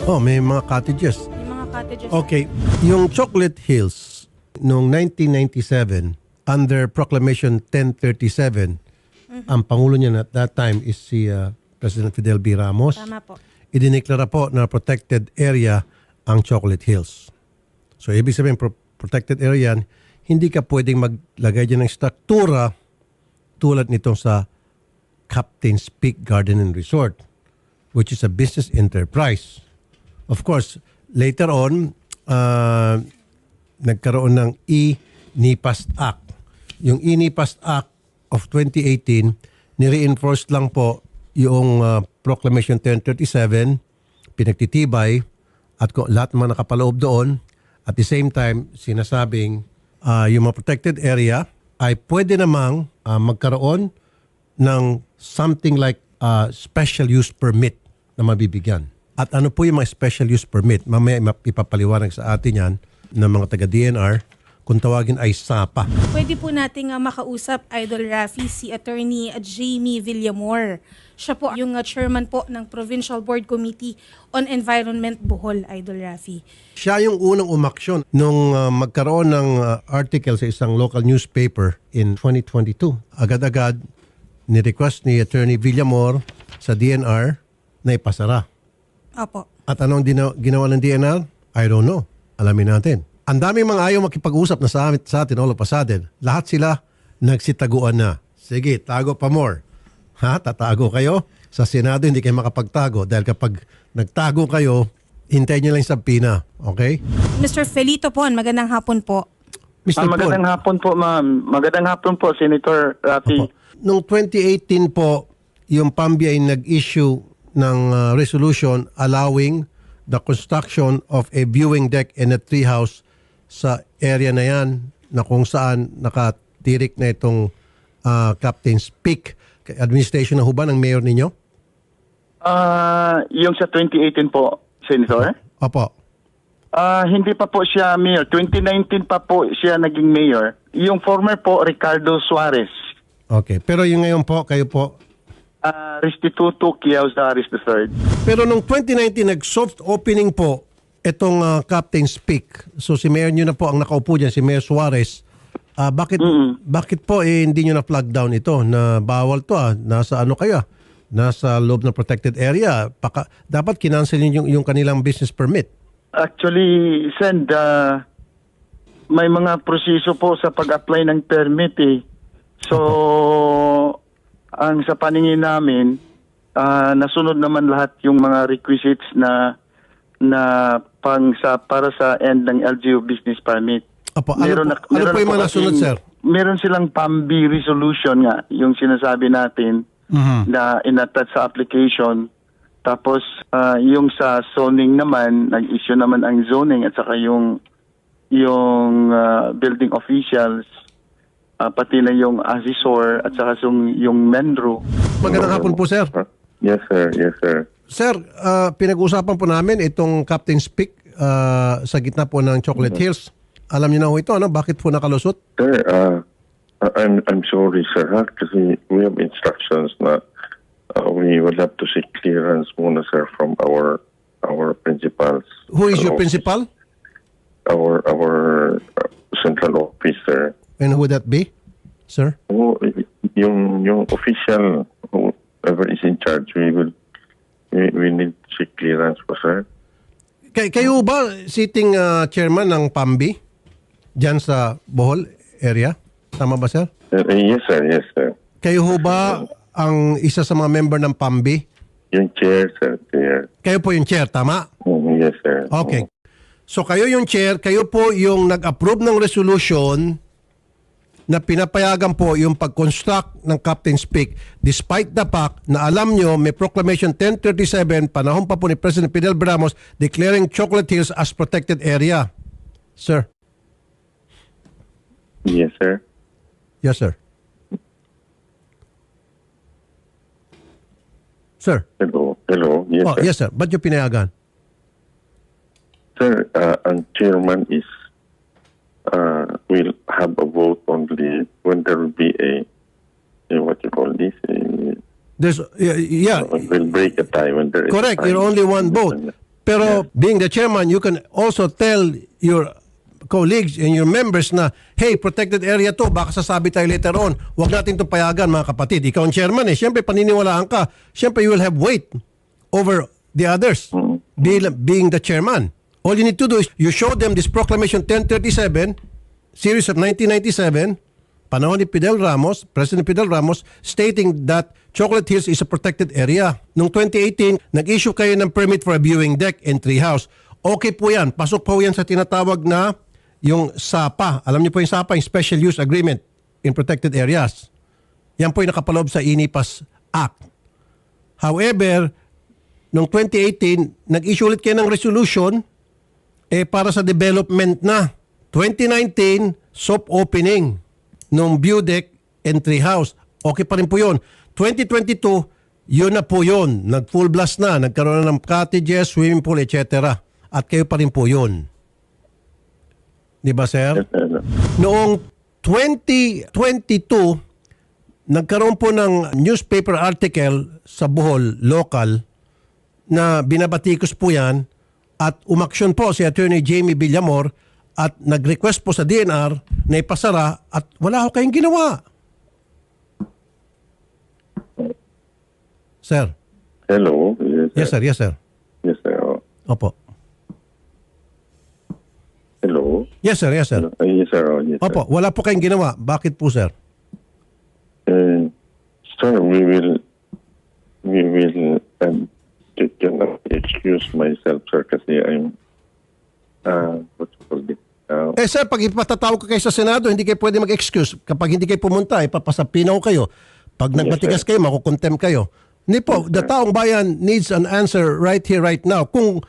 Oh, may mga cottages. Yung mga cottages. Okay, yung Chocolate Hills noong 1997 under Proclamation 1037, ang pangulo niya at that time is si President Fidel B. Ramos. Tama po. Idineklara po na protected area ang Chocolate Hills. So ibig sabihin protected area yan, hindi ka pwedeng maglagay dyan ng struktura tulad nitong sa Captain's Peak Garden and Resort, which is a business enterprise. Of course, later on, nagkaroon ng E-NIPAST Act. Yung E-NIPAST Act of 2018, nireinforce lang po yung Proclamation 1037, pinagtitibay, at lahat ng mga nakapaloob doon. At the same time, sinasabing yung mga protected area ay pwede namang magkaroon ng something like special use permit na mabibigyan. At ano po yung mga special use permit? Mamaya ipapaliwanag sa atin yan ng mga taga-DNR kung tawagin ay SAPA. Pwede po nating makausap, Idol Rafi, si Attorney Jamie Villamor. Siya po yung chairman po ng Provincial Board Committee on Environment Bohol, Idol Rafi. Siya yung unang umaksyon nung magkaroon ng article sa isang local newspaper in 2022. Agad-agad ni-request ni Attorney Villamor sa DNR na ipasara. Opo. At anong ginawa ng DNR? I don't know. Alamin natin. Ang daming mga ayaw makipag-usap na sa atin all of a sudden. Lahat sila nagsitaguan na. Sige, tago pa more. Ha? Tatago kayo? Sa Senado hindi kayo makapagtago dahil kapag nagtago kayo, hintayin nyo lang yung sabpina. Okay? Mr. Felito Pon, magandang hapon po. Mr. Magandang Paul, hapon po, ma'am. Magandang hapon po, Senator Rafi. Opo. Noong 2018 po, yung PAMBI ay nag-issue ng resolution allowing the construction of a viewing deck and a treehouse sa area na yan na kung saan nakatirik na itong Captain's Peak. Administration na ho ba ng mayor ninyo? Yung sa 2018 po, Senator? Opo. Hindi pa po siya mayor. 2019 pa po siya naging mayor. Yung former po, Ricardo Suarez. Okay. Pero yung ngayon po, kayo po. Restituto Kiyaw Suarez III. Pero nung 2019, nag-soft opening po itong Captain's Peak. So si mayor nyo na po ang nakaupo dyan, si Mayor Suarez. Bakit po hindi nyo na-flag down ito na bawal to nasa ano kaya? Nasa loob ng protected area. Dapat kinancel yung kanilang business permit. Actually, may mga proseso po sa pag-apply ng permit eh. So, ang sa paningin namin, nasunod naman lahat yung mga requisites na para sa end ng LGU business permit. Apo, ano po yung mga nasunod, sir? Meron silang PAMBI resolution nga, yung sinasabi natin na inattach sa application. Tapos, yung sa zoning naman, nag-issue naman ang zoning at saka yung building officials, pati na yung assessor at saka yung MENRO. Magandang hapon po, sir. Yes, sir. Yes, sir. Sir, pinag-usapan po namin itong Captain's Peak sa gitna po ng Chocolate Hills. Alam niyo na ho ito, ano? Bakit po nakalusot? Sir, I'm sorry, sir, kasi we have instructions na we will have to seek clearance muna, sir, from our principals. Who is your principal? Our central officer. And who would that be, sir? Yung official, whoever is in charge, we need to seek clearance po, sir. Kayo ba sitting chairman ng PAMBI dyan sa Bohol area? Tama ba, sir? Yes, sir. Yes, sir. Kayo ho ba ang isa sa mga member ng PAMBI? Yung chair, sir. Chair. Kayo po yung chair, tama? Yes, sir. Okay. So kayo yung chair, kayo po yung nag-approve ng resolution na pinapayagan po yung pag-construct ng Captain's Peak despite the fact na alam nyo may Proclamation 1037 panahon pa po ni President Fidel Ramos declaring Chocolate Hills as protected area. Sir. Yes, sir. Yes, sir. Sir. Hello. Yes, Oh, sir. yes, sir. Ba't yung pinayagan? Sir, ang chairman is will have a vote only when there will be a what you call this. There's, yeah. Will break a tie when there is Correct. a tie. You're only one vote. Pero being the chairman, you can also tell your colleagues and your members na, hey, protected area to, baka sasabi tayo later on. Huwag natin itong payagan, mga kapatid. Ikaw ang chairman eh. Siyempre, paniniwalaan ka. Siyempre, you will have weight over the others being the chairman. All you need to do is you show them this Proclamation 1037, series of 1997, panahon ni Fidel Ramos, President Fidel Ramos, stating that Chocolate Hills is a protected area. Noong 2018, nag-issue kayo ng permit for a viewing deck and treehouse. Okay po yan. Pasok po yan sa tinatawag na yung SAPA. Alam niyo po yung SAPA, yung Special Use Agreement in Protected Areas. Yan po yung nakapaloob sa INIPAS Act. However, noong 2018, nag-issue ulit kayo ng resolution para sa development na. 2019, soft opening nung view deck and treehouse. Okay pa rin po yun. 2022, yun na po yun. Nag-full blast na. Nagkaroon na ng cottages, swimming pool, etc. At kayo pa rin po yun. Di ba, sir? Noong 2022, nagkaroon po ng newspaper article sa Bohol, local, na binabatikos po yan at umaksyon po si Attorney Jamie Villamor at nag-request po sa DNR na ipasara at wala ho kayong ginawa. Sir. Hello. Yes, sir. Yes, sir. Yes, sir. Opo. Hello. Yes, sir. Yes, sir. Yes, sir. Yes, sir. Opo, wala po kayong ginawa. Bakit po, sir? Sir, we will cannot excuse myself, sir, kasi I'm what's it called it? Sir, pag ipatatawag ko kayo sa Senado, hindi kayo pwede mag-excuse. Kapag hindi kayo pumunta, ipapasapinaw kayo. Pag nagbatigas kayo, makukontem kayo. Hindi po, the taong bayan needs an answer right here, right now. Kung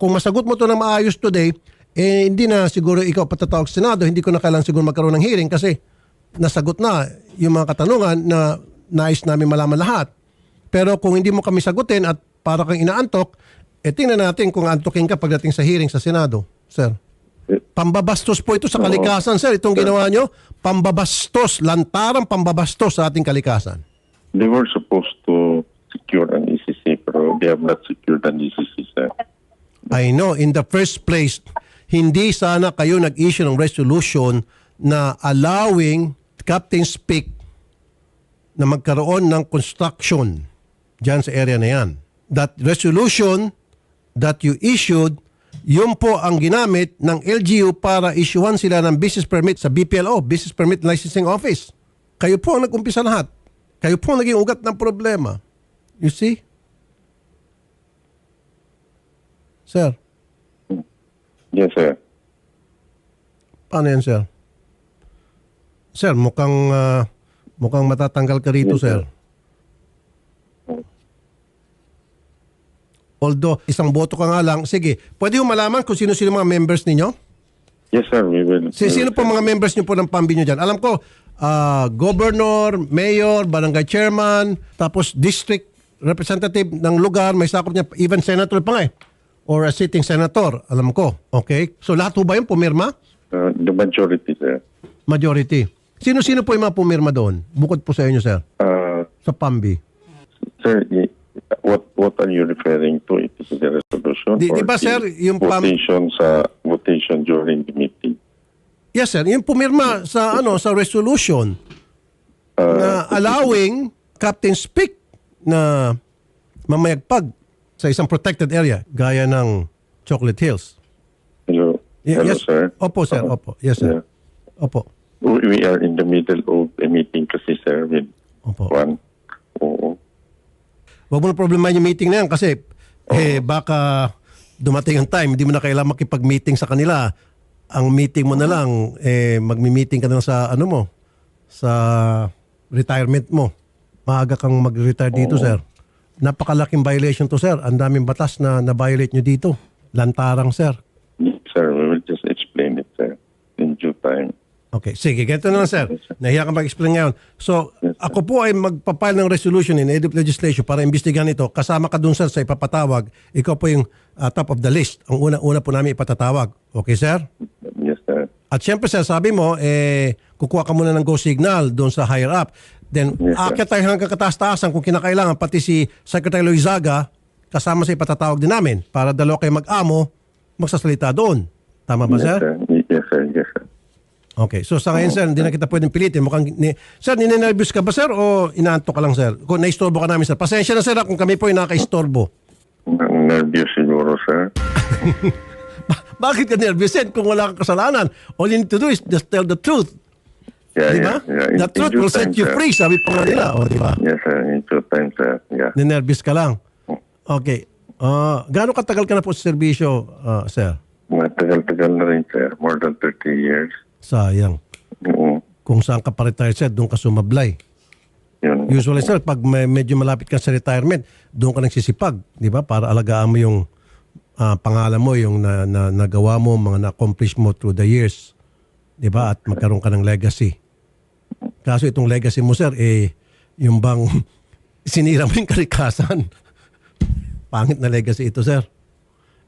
masagot mo to na maayos today, hindi na siguro ikaw patatawag sa Senado, hindi ko na kailangan siguro magkaroon ng hearing kasi nasagot na yung mga katanungan na nais namin malaman lahat. Pero kung hindi mo kami sagutin at para kang inaantok, tingnan natin kung antokin ka pagdating sa hearing sa Senado, sir. Pambabastos po ito sa kalikasan, sir. Itong ginawa nyo, pambabastos, lantarang pambabastos sa ating kalikasan. They were supposed to secure an ECC, pero they have not secured an ECC, sir. I know, in the first place, hindi sana kayo nag-issue ng resolution na allowing Captain's Peak na magkaroon ng construction dyan sa area na yan. That resolution that you issued, yun po ang ginamit ng LGU para issuean sila ng business permit sa BPLO, Business Permit Licensing Office. Kayo po ang nag-umpisa lahat. Kayo po ang naging ugat ng problema. You see? Sir? Yes, sir. Paano yan, sir? Sir, mukhang matatanggal ka rito, Yes, sir. Although, isang boto ka nga lang. Sige, pwede yung malaman kung sino-sino mga members ninyo? Yes, sir. We will. Sino po mga members nyo po ng PAMBI nyo dyan? Alam ko, governor, mayor, barangay chairman, tapos district representative ng lugar, may sakop niya, even senator pa nga eh. Or a sitting senator, alam ko. Okay? So lahat po ba yung pumirma? The majority, sir. Majority. Sino-sino po yung mga pumirma doon? Bukod po sa inyo, sir. Sa PAMBI. Sir, what are you referring to? It is the resolution Di or ba, the sir, yung votation during the meeting? Yes, sir. Yung pumirma sa sa resolution na allowing Captain's Peak na mamayagpag sa isang protected area gaya ng Chocolate Hills. Hello. Hello, Yes. sir. Opo, sir. Opo. Yes, sir. Yeah. Opo. We are in the middle of a meeting kasi, sir, with Opo. one. Oo. Huwag mo na problema yung meeting na yan kasi baka dumating ang time, hindi mo na kailangan makipag-meeting sa kanila. Ang meeting mo na lang, magmi-meeting ka na lang sa sa retirement mo. Maaga kang mag-retire dito, sir. Napakalaking violation to, sir. Ang daming batas na na-violate nyo dito. Lantarang, sir. Yes, sir, we will just explain it, sir, in due time. Okay, sige. Ganito na lang, sir. Nahiya ka mag-explain ngayon. So, ako po ay magpapile ng resolution in aid of legislation para imbestigahan ito. Kasama ka dun, sir, sa ipapatawag. Ikaw po yung top of the list. Ang una po namin ipatatawag. Okay, sir? Yes, sir. At syempre, sir, sabi mo, kukuha ka muna ng go signal doon sa higher up. Then, Yes, sir. aakyat tayo hanggang kataas-taasan kung kinakailangan. Pati si Secretary Loizaga, kasama sa ipatatawag din namin para dalawa kayo mag-amo, magsasalita doon. Tama ba, sir? Yes, sir. Yes, sir. Okay. So sa ngayon, sir, hindi na kita pwedeng pilitin. Sir, ninenervous ka ba, sir, o inaantok ka lang, sir? Kung naistorbo ka namin, sir. Pasensya na, sir, kung kami po yung nakaka-istorbo. Nervous siguro, sir. Bakit ka nervous, sir, kung wala kang kasalanan? All you need to do is just tell the truth. Yeah, Di ba? yeah. The truth due will set time, you sir. free, sabi pa nga nila. O, di ba? Yes, sir. In due time, sir. Yeah. Ninervous ka lang. Okay. Gaano katagal ka na po sa serbisyo, sir? Matagal-tagal na rin, sir. More than 30 years. Sayang. Oo. Kung saan ka pa-retire, sir, doon ka sumablay. Yun. Usually, sir, pag medyo malapit ka sa retirement, doon ka nagsisipag, di ba? Para alagaan mo yung pangalan mo, yung nagawa mo, mga na-accomplish mo through the years. Di ba? At magkaroon ka ng legacy. Kaso itong legacy mo, sir, yung bang sinira mo yung kalikasan. Pangit na legacy ito, sir.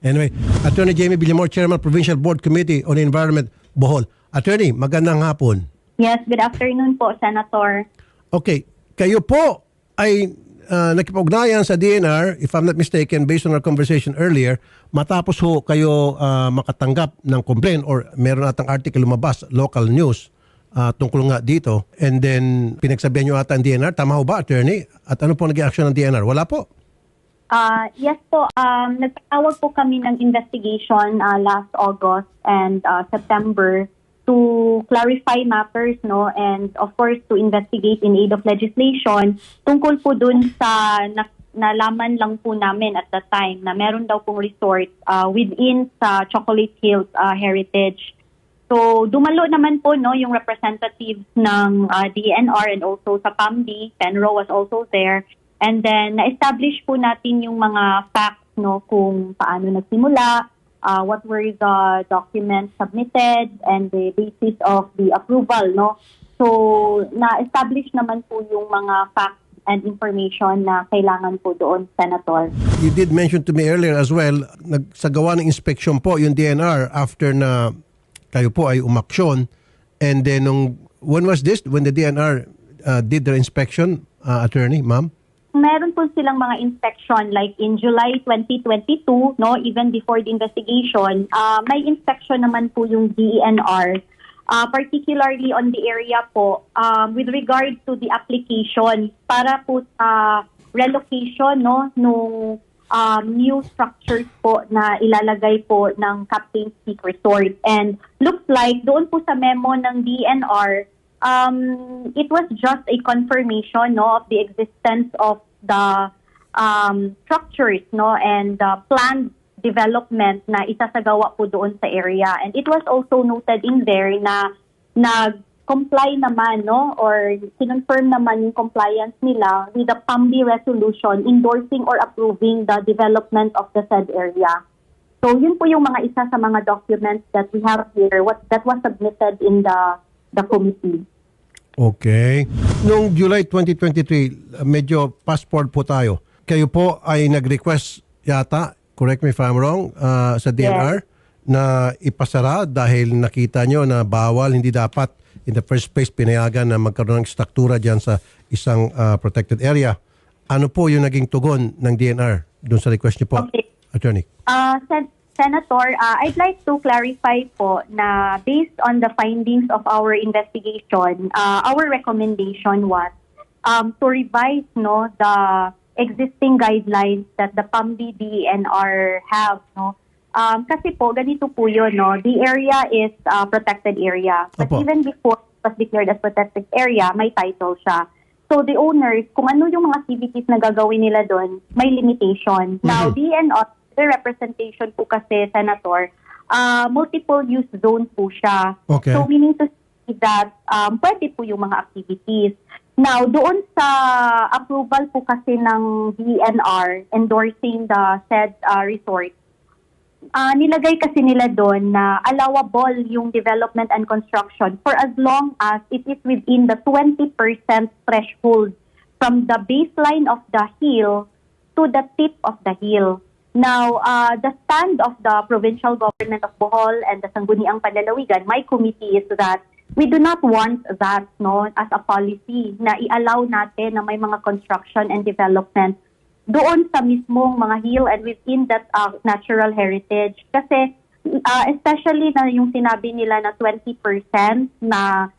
Anyway, Attorney Jamie Villamor, Chairman, Provincial Board Committee on Environment, Bohol. Attorney, magandang hapon. Yes, good afternoon po, Senator. Okay, kayo po ay nakipag-ugnayan sa DNR, if I'm not mistaken, based on our conversation earlier, matapos ho kayo makatanggap ng complaint or meron natang article lumabas, local news, tungkol nga dito. And then, pinagsabihan nyo ata ang DNR. Tama ho ba, attorney? At ano po naging action ng DNR? Wala po. Yes po, nagtawag po kami ng investigation last August and September to clarify matters, no, and of course to investigate in aid of legislation tungkol po dun sa nalaman lang po namin at the time na meron daw pong resort within sa Chocolate Hills Heritage. So dumalo naman po, no, yung representatives ng DNR and also sa PAMD. Penro was also there. And then na-establish po natin yung mga facts, no, kung paano nagsimula, what were the documents submitted and the basis of the approval, no. So na-establish naman po yung mga facts and information na kailangan po doon, Senator. You did mention to me earlier as well, nagsagawa ng inspection po yung DNR after na kayo po ay umaksyon. And then, when was this? When the DNR did their inspection, attorney, ma'am? Meron po silang mga inspection like in July 2022, no, even before the investigation, may inspection naman po yung DENR, particularly on the area po with regard to the application para po sa relocation, no, nung new structures po na ilalagay po ng Captain's Peak Resort. And looks like doon po sa memo ng DNR, it was just a confirmation, no, of the existence of the structures, no, and the planned development na isasagawa po doon sa area. And it was also noted in there na nag-comply naman, no, or kinonfirm naman yung compliance nila with the PAMB resolution endorsing or approving the development of the said area. So yun po yung mga isa sa mga documents that we have here, that was submitted in the committee. Okay. Noong July 2023, medyo passport po tayo. Kayo po ay nag-request yata, correct me if I'm wrong, sa DNR na ipasara dahil nakita nyo na bawal, hindi dapat in the first place pinayagan na magkaroon ng struktura dyan sa isang protected area. Ano po yung naging tugon ng DNR doon sa request nyo po, Okay. attorney? Senator, I'd like to clarify po na based on the findings of our investigation, our recommendation was to revise, no, the existing guidelines that the PAMB DNR have, no. Kasi po ganito po yun, no. The area is protected area, but Opo. even before it was declared as protected area, may title siya. So the owners, kung ano yung mga activities na gagawin nila doon, may limitation. Now, DNR, the representation po kasi, Senator, multiple use zone po siya. Okay. So meaning to say that pwede po yung mga activities. Now, doon sa approval po kasi ng DNR endorsing the said resort, nilagay kasi nila doon na allowable yung development and construction for as long as it is within the 20% threshold from the baseline of the hill to the tip of the hill. Now, the stand of the provincial government of Bohol and the Sangguniang Panlalawigan, my committee, is that we do not want that, no, as a policy na i-allow natin na may mga construction and development doon sa mismong mga hill and within that natural heritage. Kasi especially na yung sinabi nila na 20% na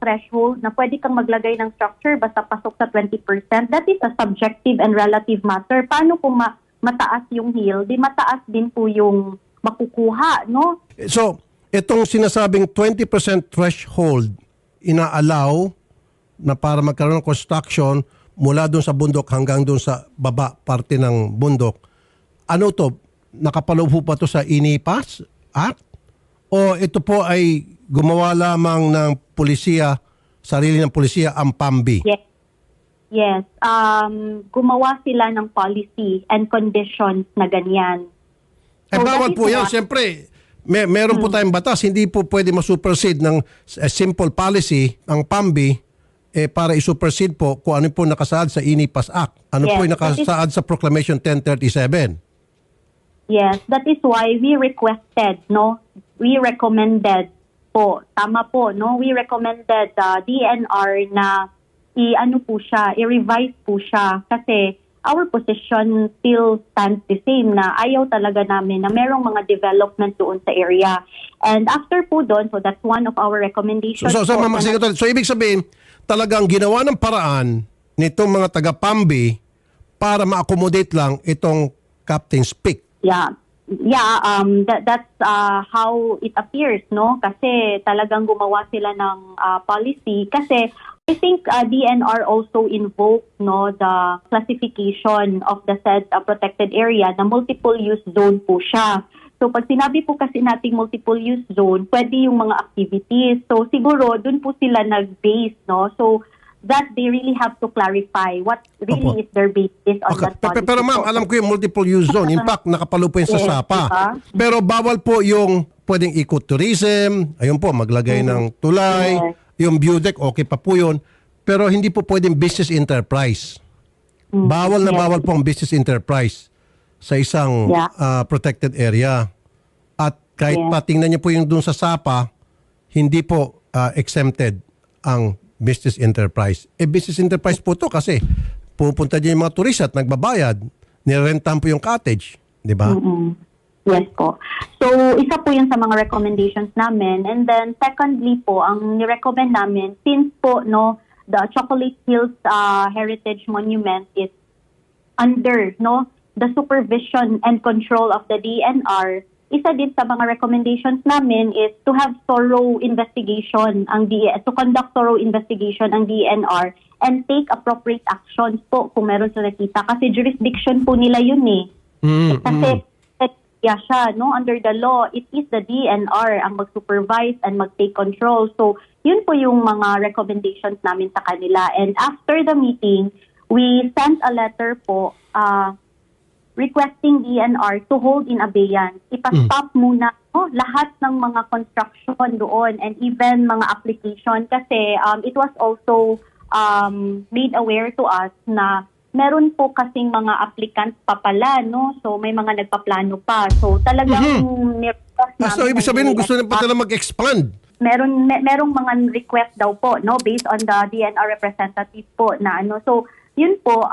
threshold na pwede kang maglagay ng structure basta pasok sa 20%, that is a subjective and relative matter. Paano kung mataas yung hill, di mataas din po yung makukuha, no? So, itong sinasabing 20% threshold, inaalaw na para magkaroon ng construction mula doon sa bundok hanggang doon sa baba parte ng bundok. Ano to? Nakapaloob pa to sa INIPAS Act? O ito po ay gumawa lamang ng pulisiya, sarili ng pulisiya, ang PAMBI? Yes. Gumawa sila ng policy and conditions na ganyan. Eh So, bawal that is po yan. what- Siyempre, meron po tayong batas. Hindi po pwede masupersede ng simple policy, ang PAMBI, para isupersede po kung ano po nakasaad sa INIPAS Act. Ano Yes, po yung that is- nakasaad sa Proclamation 1037? Yes, that is why we requested, no? We recommended po, tama po, no? We recommended DNR na i-revise po siya kasi our position still stands the same na ayaw talaga namin na merong mga development doon sa area. And after po doon, so that's one of our recommendations. So po, Ma'am Secretary, so ibig sabihin, talagang ginawa ng paraan nitong mga taga-PAMBI para ma-accommodate lang itong Captain's Peak. Yeah. That's how it appears, no? Kasi talagang gumawa sila ng policy. Kasi I think DNR also invoked, no, the classification of the said protected area na multiple use zone po siya. So pag sinabi po kasi nating multiple use zone, pwede yung mga activities. So siguro dun po sila nag-base, no? So that they really have to clarify what really Opo. is their basis on Okay. that policy. Pero ma'am, alam ko yung multiple use zone. In fact, nakapalo po yun sa Yes, SAPA. diba? Pero bawal po yung pwedeng ecotourism, ayun po, maglagay ng tulay, yung view deck, okay pa po yun. Pero hindi po pwedeng business enterprise. Bawal na Yes. bawal po ang business enterprise sa isang Yeah. protected area. At kahit Yeah. pa tingnan niyo po yung dun sa SAPA, hindi po exempted ang business enterprise. Business enterprise po to kasi pupunta dyan yung mga turista at nagbabayad. Nirentahan po yung cottage. Di ba? Yes po. So, isa po yun sa mga recommendations namin. And then, secondly po, ang nirecommend namin, since po, no, the Chocolate Hills Heritage Monument is under, no, the supervision and control of the DNR, isa din sa mga recommendations namin is to have thorough investigation to conduct thorough investigation ang DNR and take appropriate actions po kung meron sila nakita. Kasi jurisdiction po nila yun eh. Kasi siya, no, under the law, it is the DNR ang mag-supervise and mag-take control. So, yun po yung mga recommendations namin sa kanila. And after the meeting, we sent a letter po requesting DNR to hold in abeyance. Ipa-stop muna lahat ng mga construction doon and even mga application kasi it was also made aware to us na meron po kasing mga applicants pa pala, no? So may mga nagpaplano pa. So talagang So ibig sabihin gusto na pa nila mag-expand. merong mga request daw po, no, based on the DNR representative po na ano. So yun po,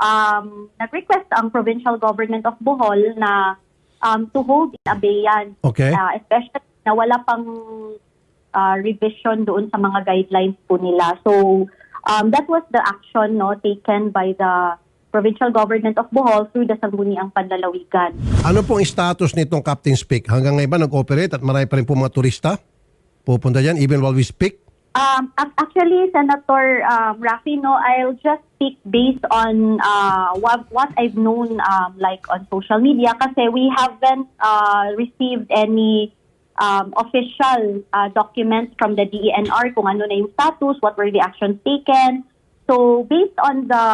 nag-request ang Provincial Government of Bohol na to hold in abeyance. Okay. Especially na wala pang revision doon sa mga guidelines po nila. So, that was the action, no, taken by the Provincial Government of Bohol through the Sangguniang Panlalawigan. Ano pong status nitong Captain's Peak? Hanggang ngayon ba nag-operate at marami pa rin po mga turista pupunta dyan even while we speak? Actually, Senator Rafi, no, I'll just speak based on what I've known like on social media kasi we haven't received any official documents from the DENR kung ano na yung status, what were the actions taken. So, based on the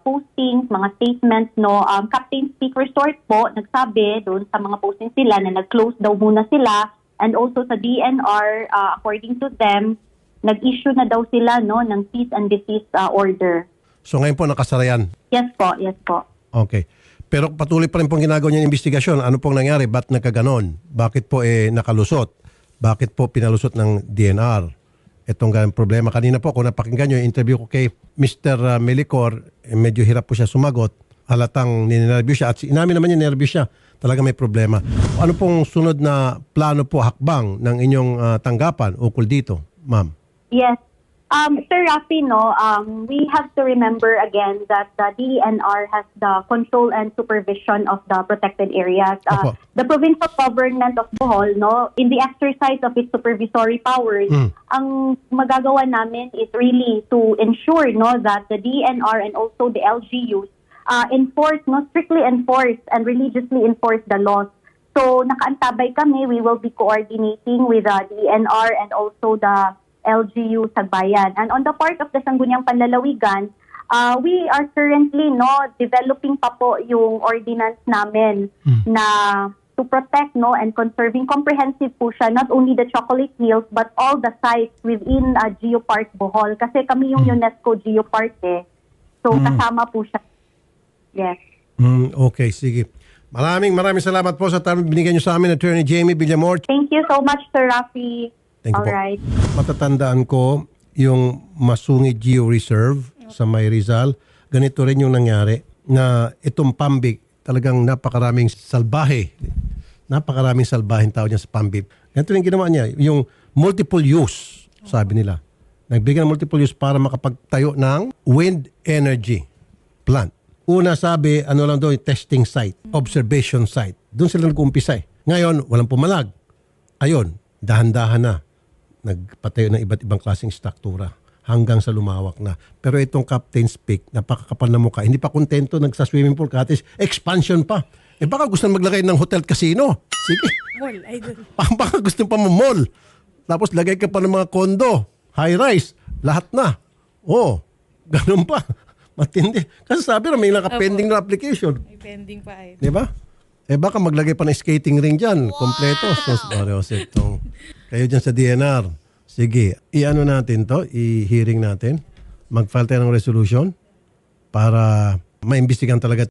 postings, mga statements, no, Captain's Peak Resort po, nagsabi doon sa mga postings sila na nag-close daw muna sila and also sa DNR, according to them, nag-issue na daw sila, no, ng cease and desist order. So ngayon po nakasara yan? Yes po, yes po. Okay. Pero patuloy pa rin pong ginagawa niya yung investigasyon. Ano pong nangyari? Ba't nagkaganon? Bakit po nakalusot? Bakit po pinalusot ng DNR? Itong ganang problema. Kanina po, kung napakinggan nyo yung interview ko kay Mr. Melicor, medyo hirap po siya sumagot. halatang ninervyos siya at inamin naman niya nervyos siya. Talaga may problema. Ano pong sunod na plano po, hakbang ng inyong tanggapan ukol dito, ma'am? Yes. Sir Rafi, we have to remember again that the DENR has the control and supervision of the protected areas. Opo. The provincial government of Bohol, in the exercise of its supervisory powers, ang magagawa namin is really to ensure that the DENR and also the LGUs strictly enforce and religiously enforce the laws. So nakaantabay kami, we will be coordinating with the DENR and also the LGU Sagbayan. And on the part of the Sangguniang Panlalawigan, we are currently developing pa po yung ordinance namin na to protect and conserving, comprehensive po siya, not only the Chocolate Hills but all the sites within Geopark Bohol. Kasi kami yung UNESCO Geopark So kasama po siya. Yes. Okay, sige. Maraming salamat po sa tanong binigyan niyo sa amin, Attorney Jamie Villamor. Thank you so much, Sir Rafi. Thank you All right. po. Matatandaan ko yung Masungi Geo Reserve sa May Rizal. Ganito rin yung nangyari na itong Pambig, talagang napakaraming salbahe. Napakaraming salbaheng tao niya sa Pambig. Ganito rin ginawa niya. Yung multiple use, sabi nila. Nagbigay ng multiple use para makapagtayo ng wind energy plant. Una sabi, lang doon, testing site, observation site. Doon sila nag-umpisa. Ngayon, walang pumalag. Ayun, dahan-dahan na. Nagpatayo ng iba't ibang klaseng struktura hanggang sa lumawak na. Pero itong Captain's Peak, napakakapal na mukha. Hindi pa kontento, nagsa-swimming pool, katis, expansion pa. Baka gusto maglagay ng hotel casino. Sige. Mall, idol. Baka gusto pa mall. Tapos lagay ka pa ng mga condo, high-rise, lahat na. Ganun pa. Matindi. Kasi sabi na may naka-pending na application. May pending pa, idol. Di ba? Baka maglagay pa ng skating ring dyan. Kompleto. Kayo dyan sa DNR. Sige, i-ano natin to, i-hearing natin. Mag-file tayo ng resolution para maimbestigahan talaga